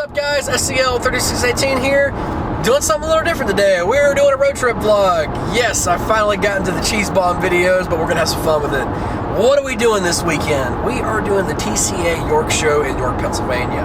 up, guys? SCL 3618 here, doing something a little different today. We're doing a road trip vlog. Yes, I finally got into the cheese bomb videos, but we're gonna have some fun with it. What are we doing this weekend? We are doing the TCA York show in York, Pennsylvania.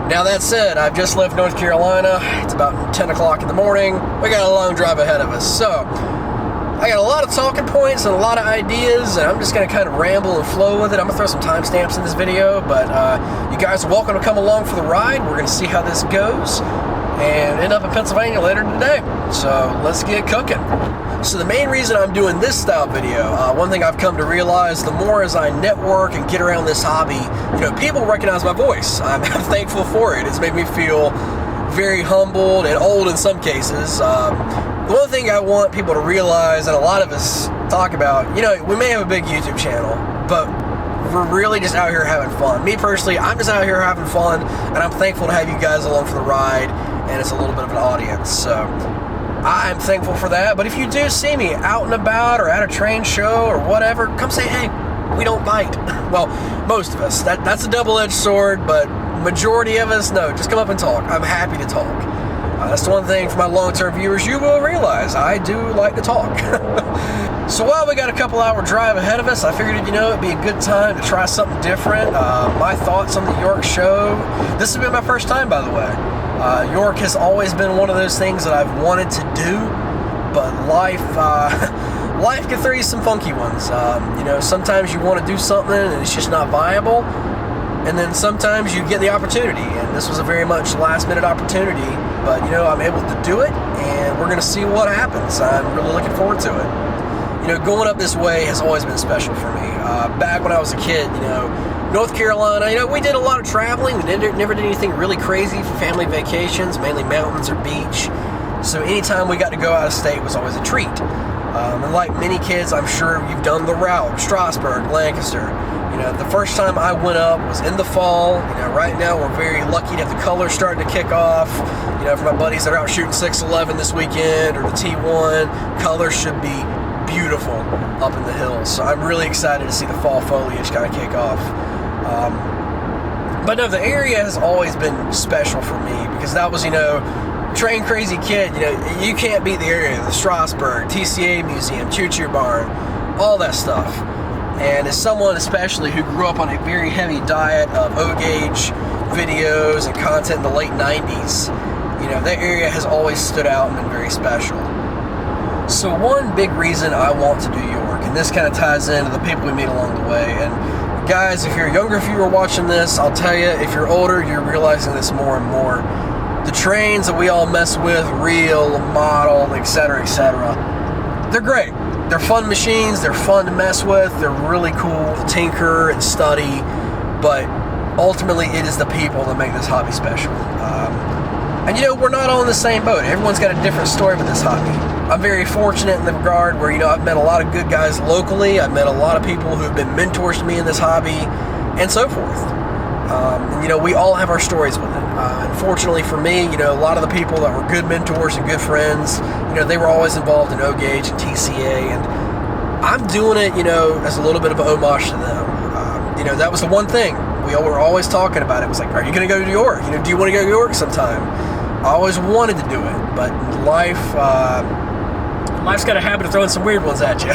Now that said, I've just left North Carolina. It's about 10 o'clock in the morning. We got a long drive ahead of us, so I got a lot of talking points and a lot of ideas, and I'm just going to kind of ramble and flow with it. I'm going to throw some timestamps in this video, but you guys are welcome to come along for the ride. We're going to see how this goes and end up in Pennsylvania later today. So let's get cooking. So the main reason I'm doing this style video, one thing I've come to realize, the more as I network and get around this hobby, people recognize my voice. I'm thankful for it. It's made me feel very humbled and old in some cases. The one thing I want people to realize, and a lot of us talk about, we may have a big YouTube channel, but we're really just out here having fun. Me personally, I'm just out here having fun, and I'm thankful to have you guys along for the ride, and it's a little bit of an audience, so I'm thankful for that. But if you do see me out and about or at a train show or whatever, come say, hey, we don't bite. Well, most of us. That's a double-edged sword, but majority of us, no, just come up and talk. I'm happy to talk. That's the one thing for my long-term viewers, you will realize I do like to talk. So while we got a couple hour drive ahead of us, I figured it'd be a good time to try something different. My thoughts on the York show. This has been my first time, by the way. York has always been one of those things that I've wanted to do, but life can throw you some funky ones. Sometimes you want to do something and it's just not viable, and then sometimes you get the opportunity, and this was a very much last-minute opportunity, but I'm able to do it, and we're going to see what happens. I'm really looking forward to it. Going up this way has always been special for me. Back when I was a kid, North Carolina, we did a lot of traveling. We never did anything really crazy for family vacations, mainly mountains or beach. So anytime we got to go out of state was always a treat. And like many kids, I'm sure you've done the route, Strasburg, Lancaster. The first time I went up was in the fall. Right now we're very lucky to have the colors starting to kick off. For my buddies that are out shooting 611 this weekend or the T1, colors should be beautiful up in the hills. So I'm really excited to see the fall foliage kind of kick off. But no, the area has always been special for me because that was, train crazy kid. You can't beat the area. The Strasburg, TCA Museum, Choo Choo Barn, all that stuff. And as someone especially who grew up on a very heavy diet of O-Gauge videos and content in the late 90s, that area has always stood out and been very special. So one big reason I want to do York, and this kind of ties into the people we meet along the way, and guys, if you're a younger viewer watching this, I'll tell you, if you're older, you're realizing this more and more. The trains that we all mess with, reel, model, etc., they're great. They're fun machines, they're fun to mess with, they're really cool to tinker and study, but ultimately it is the people that make this hobby special. And we're not all in the same boat. Everyone's got a different story with this hobby. I'm very fortunate in the regard where, I've met a lot of good guys locally, I've met a lot of people who've been mentors to me in this hobby, and so forth. We all have our stories with it. Unfortunately for me, a lot of the people that were good mentors and good friends, they were always involved in O-Gauge and TCA, and I'm doing it, as a little bit of an homage to them. That was the one thing. We were always talking about it. It was like, are you going to go to New York? Do you want to go to New York sometime? I always wanted to do it, but life's got a habit of throwing some weird ones at you.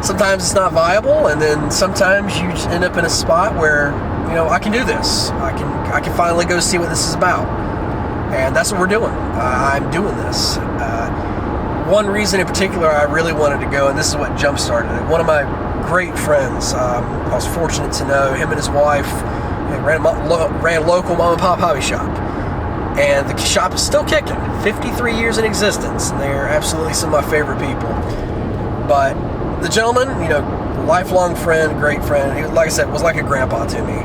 Sometimes it's not viable, and then sometimes you just end up in a spot where, I can do this. I can finally go see what this is about. And that's what we're doing. I'm doing this. One reason in particular I really wanted to go, and this is what jump-started it. One of my great friends, I was fortunate to know, him and his wife ran a local mom-and-pop hobby shop. And the shop is still kicking, 53 years in existence, and they're absolutely some of my favorite people. But the gentleman, lifelong friend, great friend, he, like I said, was like a grandpa to me.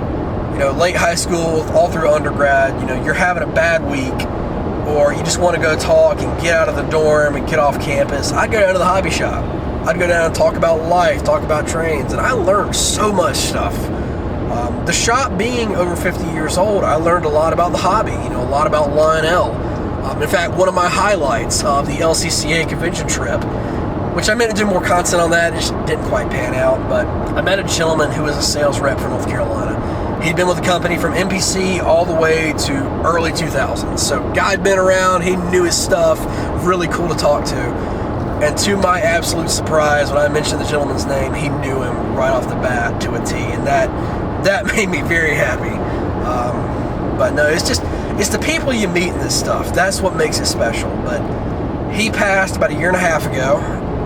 Late high school, all through undergrad, you're having a bad week, or you just want to go talk and get out of the dorm and get off campus, I'd go down to the hobby shop. I'd go down and talk about life, talk about trains, and I learned so much stuff. The shop being over 50 years old, I learned a lot about the hobby, a lot about Lionel. In fact, one of my highlights of the LCCA convention trip, which I meant to do more content on that, it just didn't quite pan out, but I met a gentleman who was a sales rep for North Carolina. He'd been with the company from NPC all the way to early 2000s. So guy'd been around, he knew his stuff, really cool to talk to. And to my absolute surprise, when I mentioned the gentleman's name, he knew him right off the bat to a T, and that made me very happy. But no, it's the people you meet in this stuff. That's what makes it special. But he passed about 1.5 years ago,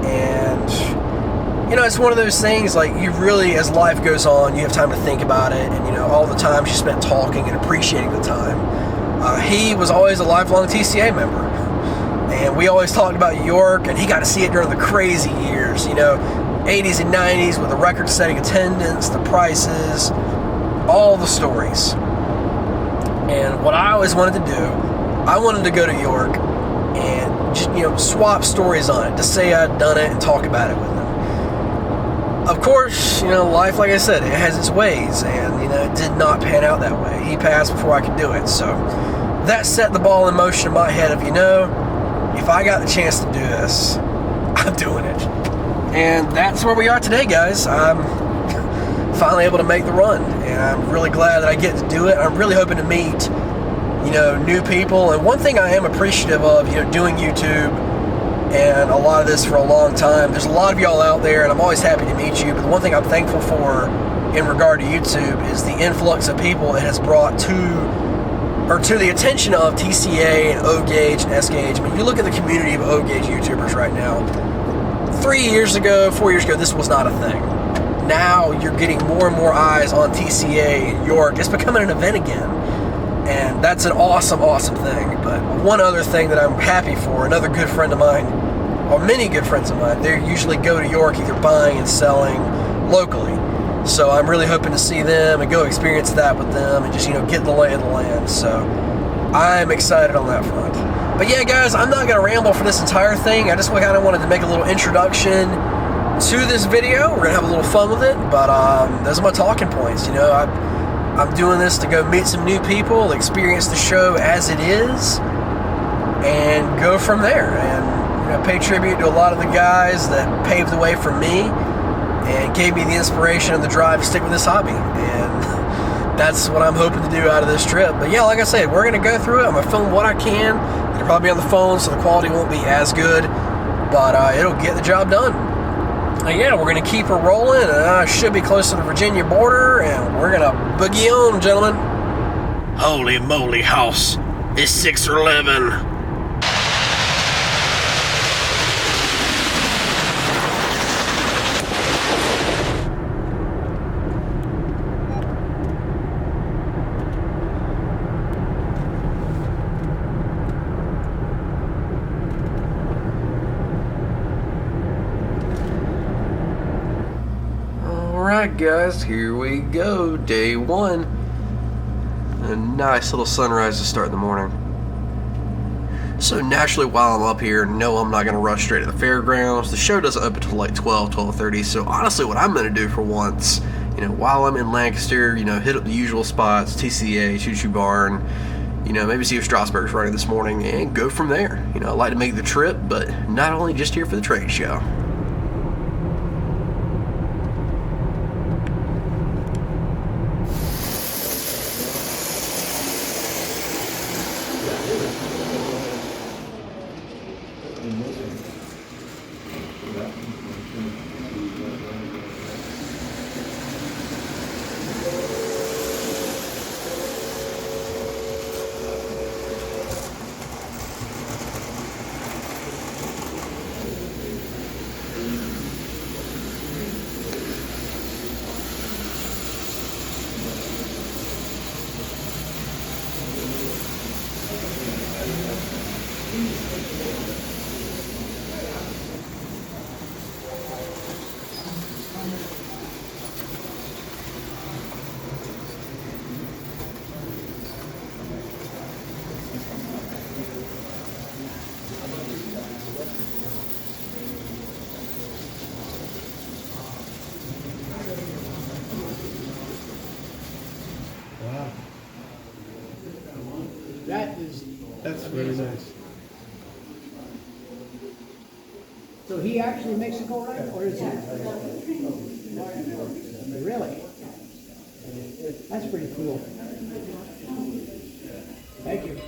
and you know, it's one of those things, like, you really, as life goes on, you have time to think about it, and you know, all the time you spent talking and appreciating the time. He was always a lifelong TCA member, and we always talked about York, and he got to see it during the crazy years, you know, 80s and 90s with the record-setting attendance, the prices, all the stories. And what I always wanted to do, I wanted to go to York and just, you know, swap stories on it, to say I'd done it and talk about it with them. Of course, you know, life, like I said, it has its ways, and, you know, it did not pan out that way. He passed before I could do it, so that set the ball in motion in my head of, you know, if I got the chance to do this, I'm doing it. And that's where we are today, guys. I'm finally able to make the run, and I'm really glad that I get to do it. I'm really hoping to meet, you know, new people. And one thing I am appreciative of, you know, doing YouTube and a lot of this for a long time, there's a lot of y'all out there, and I'm always happy to meet you, but the one thing I'm thankful for in regard to YouTube is the influx of people it has brought to the attention of TCA and O-Gauge and S-Gauge. I mean, you look at the community of O-Gauge YouTubers right now. 4 years ago, this was not a thing. Now you're getting more and more eyes on TCA and York. It's becoming an event again, and that's an awesome, awesome thing. But one other thing that I'm happy for, another good friend of mine, or many good friends of mine, they usually go to York either buying and selling locally. So I'm really hoping to see them and go experience that with them and just, you know, get the lay of the land. So I'm excited on that front. But yeah, guys, I'm not going to ramble for this entire thing. I just kind of wanted to make a little introduction to this video. We're going to have a little fun with it, but those are my talking points. You know, I'm doing this to go meet some new people, experience the show as it is, and go from there. And, you know, pay tribute to a lot of the guys that paved the way for me and gave me the inspiration and the drive to stick with this hobby. And that's what I'm hoping to do out of this trip. But yeah, like I said, we're going to go through it. I'm going to film what I can. It'll probably be on the phone, so the quality won't be as good, but it'll get the job done. And yeah, we're going to keep her rolling, and I should be close to the Virginia border, and we're going to boogie on, gentlemen. Holy moly, house. It's 6 or 11. Alright guys, here we go, day one. A nice little sunrise to start the morning. So naturally, while I'm up here, no, I'm not going to rush straight to the fairgrounds. The show doesn't open until like 12:30, so honestly what I'm going to do for once, you know, while I'm in Lancaster, you know, hit up the usual spots, TCA, Choo Choo Barn, you know, maybe see if Strasburg's running this morning, and go from there. You know, I'd like to make the trip, but not only just here for the trade show. That's really nice. So he actually makes it go right, or is it? Really? That's pretty cool. Thank you.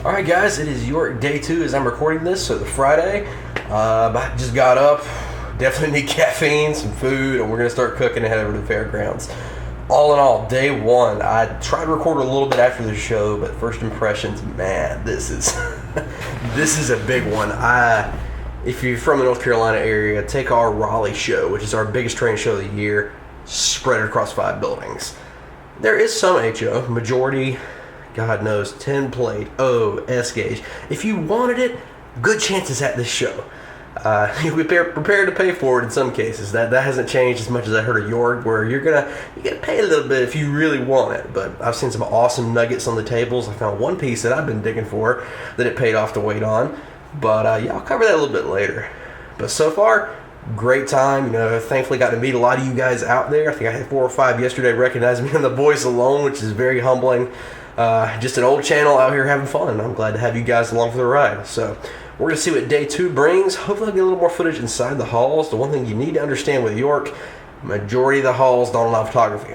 Alright guys, it is York day 2 as I'm recording this, so the Friday. I just got up, definitely need caffeine, some food, and we're going to start cooking and head over to the fairgrounds. All in all, day 1, I tried to record a little bit after the show, but first impressions, man, this is this is a big one. If you're from the North Carolina area, take our Raleigh show, which is our biggest training show of the year, spread it across 5 buildings. There is some HO, majority, God knows, 10 plate, O, S gauge. If you wanted it, good chances at this show. You'll be prepared to pay for it in some cases. That hasn't changed as much as I heard of York, where you're gonna pay a little bit if you really want it. But I've seen some awesome nuggets on the tables. I found one piece that I've been digging for that it paid off to wait on. But yeah, I'll cover that a little bit later. But so far, great time. You know, thankfully got to meet a lot of you guys out there. I think I had 4 or 5 yesterday recognize me in the voice alone, which is very humbling. Just an old channel out here having fun. I'm glad to have you guys along for the ride. So we're going to see what day 2 brings. Hopefully I'll get a little more footage inside the halls. The one thing you need to understand with York, majority of the halls don't allow photography,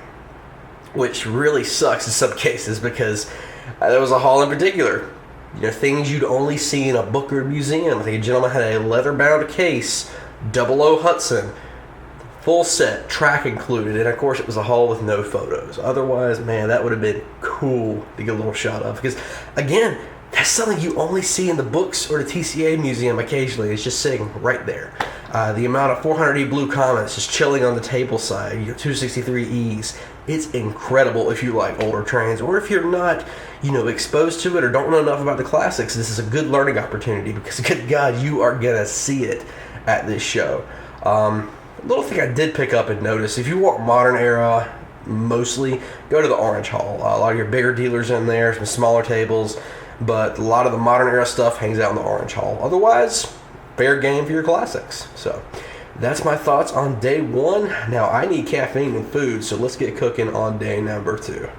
which really sucks in some cases, because there was a hall in particular, you know, things you'd only see in a book or a museum. I think a gentleman had a leather-bound case, 00 Hudson, full set, track included, and of course it was a hall with no photos. Otherwise, man, that would have been cool to get a little shot of, because again, that's something you only see in the books or the TCA museum occasionally. It's just sitting right there. The amount of 400E Blue Comets just chilling on the table side, you know, 263Es. It's incredible if you like older trains, or if you're not, you know, exposed to it or don't know enough about the classics. This is a good learning opportunity, because good God, you are gonna see it at this show. Little thing I did pick up and notice, if you want modern era, mostly, go to the Orange Hall. A lot of your bigger dealers in there, some smaller tables, but a lot of the modern era stuff hangs out in the Orange Hall. Otherwise, fair game for your classics. So that's my thoughts on day 1. Now I need caffeine and food, so let's get cooking on day number 2.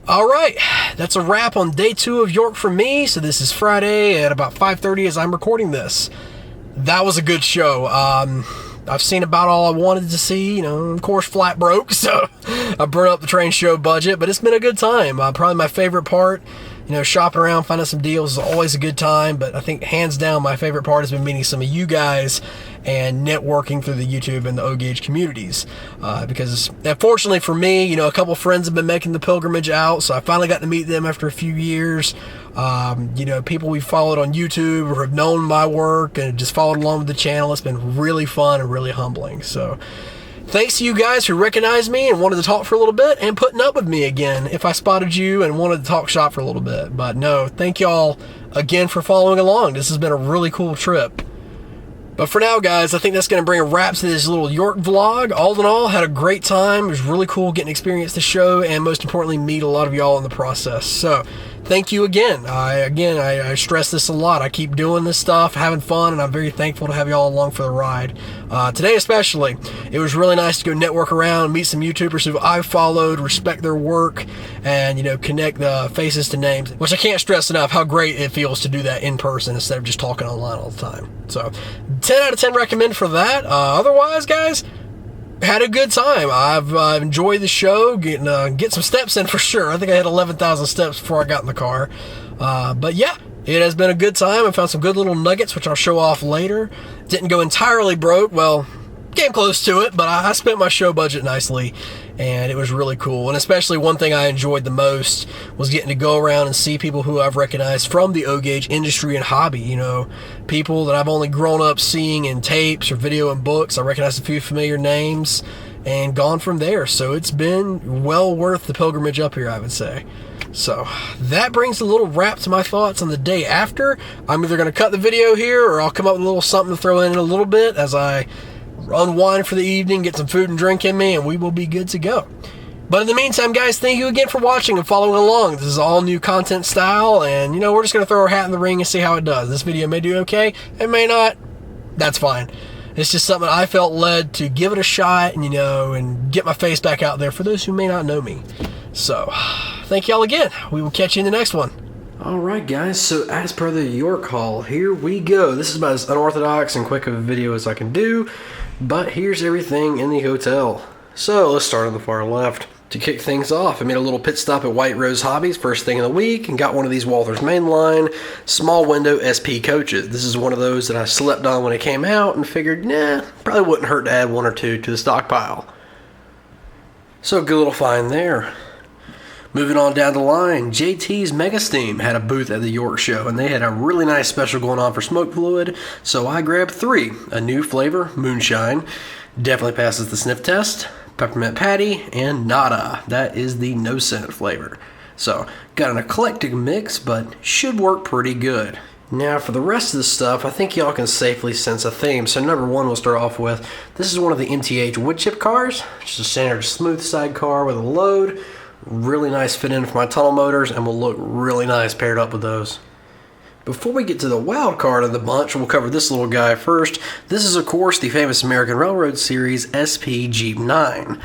All right, that's a wrap on day 2 of York for me. So this is Friday at about 5:30 as I'm recording this. That was a good show. I've seen about all I wanted to see. You know, of course, flat broke, so I burned up the train show budget, but it's been a good time. Probably my favorite part, you know, shopping around, finding some deals is always a good time, but I think hands down my favorite part has been meeting some of you guys and networking through the YouTube and the O-Gauge communities. Because fortunately for me, you know, a couple friends have been making the pilgrimage out, so I finally got to meet them after a few years. You know, people we followed on YouTube or have known my work and just followed along with the channel. It's been really fun and really humbling. So thanks to you guys who recognized me and wanted to talk for a little bit, and putting up with me again if I spotted you and wanted to talk shop for a little bit. But no, thank y'all again for following along. This has been a really cool trip. But for now, guys, I think that's going to bring a wrap to this little York vlog. All in all, had a great time. It was really cool getting to experience the show and, most importantly, meet a lot of y'all in the process. So, thank you again. I stress this a lot. I keep doing this stuff, having fun, and I'm very thankful to have y'all along for the ride. Today especially, it was really nice to go network around, meet some YouTubers who I've followed, respect their work, and, connect the faces to names, which I can't stress enough how great it feels to do that in person instead of just talking online all the time. So, 10 out of 10 recommend for that. Otherwise, guys, had a good time. I've enjoyed the show, get some steps in for sure. I think I hit 11,000 steps before I got in the car. But yeah, it has been a good time. I found some good little nuggets, which I'll show off later. Didn't go entirely broke. Well, came close to it, but I spent my show budget nicely, and it was really cool. And especially one thing I enjoyed the most was getting to go around and see people who I've recognized from the O-Gauge industry and hobby. People that I've only grown up seeing in tapes or video and books. I recognized a few familiar names and gone from there. So it's been well worth the pilgrimage up here, I would say. So that brings a little wrap to my thoughts on the day after. I'm either going to cut the video here or I'll come up with a little something to throw in a little bit as I unwind for the evening, get some food and drink in me, and we will be good to go. But in the meantime, guys, thank you again for watching and following along. This is all new content style, and we're just going to throw our hat in the ring and see how it does. This video may do okay, it may not. That's fine. It's just something I felt led to give it a shot and get my face back out there for those who may not know me. So, thank y'all again. We will catch you in the next one. Alright guys, so as per the York haul, here we go. This is about as unorthodox and quick of a video as I can do, but here's everything in the hotel. So let's start on the far left. To kick things off, I made a little pit stop at White Rose Hobbies first thing in the week and got one of these Walther's Mainline small window SP coaches. This is one of those that I slept on when it came out and figured, probably wouldn't hurt to add one or two to the stockpile. So good little find there. Moving on down the line, JT's Mega Steam had a booth at the York show, and they had a really nice special going on for smoke fluid, so I grabbed 3. A new flavor, Moonshine, definitely passes the sniff test, Peppermint Patty, and Nada, that is the no scent flavor. So, got an eclectic mix, but should work pretty good. Now, for the rest of the stuff, I think y'all can safely sense a theme. So, number 1 we'll start off with, this is one of the MTH wood chip cars, just a standard smooth side car with a load. Really nice fit in for my tunnel motors and will look really nice paired up with those. Before we get to the wild card of the bunch, we'll cover this little guy first. This is, of course, the famous American Railroad Series SP Jeep 9.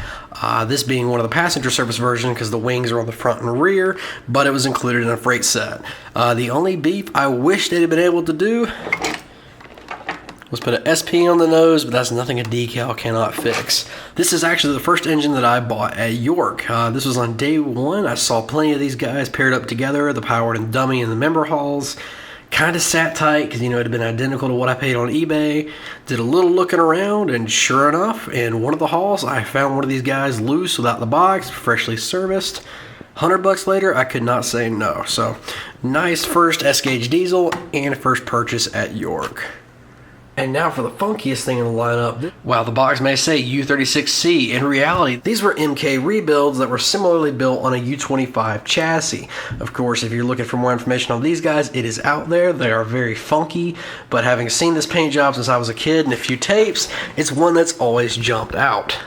This being one of the passenger service version because the wings are on the front and rear, but it was included in a freight set. The only beef I wish they'd have been able to do was put an SP on the nose, but that's nothing a decal cannot fix. This is actually the first engine that I bought at York. This was on day 1. I saw plenty of these guys paired up together, the powered and dummy in the member halls. Kind of sat tight because, it had been identical to what I paid on eBay. Did a little looking around, and sure enough, in one of the halls, I found one of these guys loose without the box, freshly serviced. $100 later, I could not say no. So, nice first S-Gauge diesel and first purchase at York. And now for the funkiest thing in the lineup. While the box may say U36C, in reality, these were MK rebuilds that were similarly built on a U25 chassis. Of course, if you're looking for more information on these guys, it is out there. They are very funky, but having seen this paint job since I was a kid and a few tapes, it's one that's always jumped out.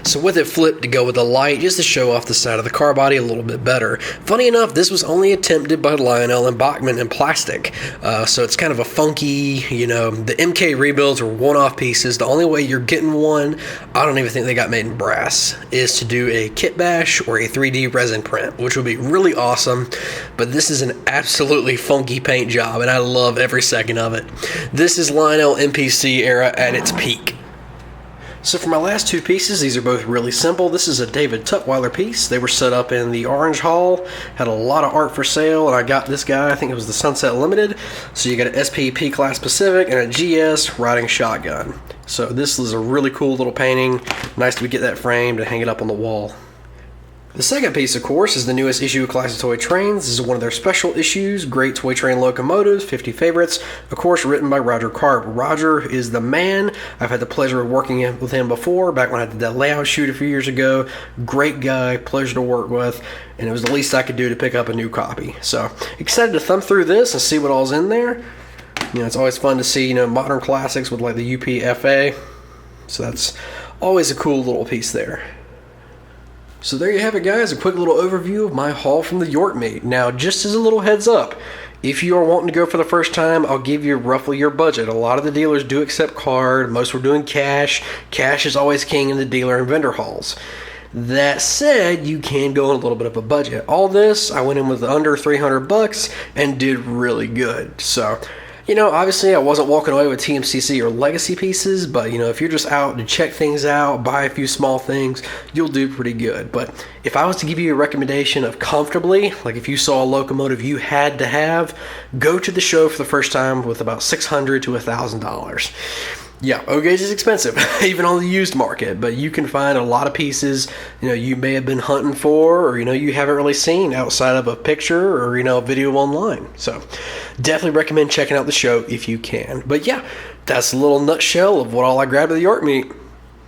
So with it flipped to go with the light just to show off the side of the car body a little bit better. Funny enough, this was only attempted by Lionel and Bachman in plastic. So it's kind of a funky, the MK rebuilds are one-off pieces. The only way you're getting one, I don't even think they got made in brass, is to do a kit bash or a 3D resin print, which would be really awesome. But this is an absolutely funky paint job, and I love every second of it. This is Lionel MPC era at its peak. So for my last 2 pieces, these are both really simple. This is a David Tutwiler piece. They were set up in the Orange Hall, had a lot of art for sale, and I got this guy, I think it was the Sunset Limited. So you got an SP P-Class Pacific and a GS riding shotgun. So this is a really cool little painting. Nice to get that framed and hang it up on the wall. The second piece, of course, is the newest issue of Classic Toy Trains. This is one of their special issues, Great Toy Train Locomotives, 50 Favorites, of course, written by Roger Karp. Roger is the man. I've had the pleasure of working with him before, back when I did that layout shoot a few years ago. Great guy, pleasure to work with, and it was the least I could do to pick up a new copy. So, excited to thumb through this and see what all's in there. It's always fun to see, modern classics with like the UPFA. So that's always a cool little piece there. So there you have it, guys, a quick little overview of my haul from the York meet. Now, just as a little heads up, if you are wanting to go for the first time, I'll give you roughly your budget. A lot of the dealers do accept card. Most were doing cash. Cash is always king in the dealer and vendor halls. That said, you can go on a little bit of a budget. All this, I went in with under $300 and did really good. So, obviously I wasn't walking away with TMCC or legacy pieces, but if you're just out to check things out, buy a few small things, you'll do pretty good. But if I was to give you a recommendation of comfortably, like if you saw a locomotive you had to have, go to the show for the first time with about $600 to $1,000. Yeah, O-gauge is expensive, even on the used market, but you can find a lot of pieces, you may have been hunting for, or, you haven't really seen outside of a picture or, a video online. So definitely recommend checking out the show if you can. But yeah, that's a little nutshell of what all I grabbed at the York meet.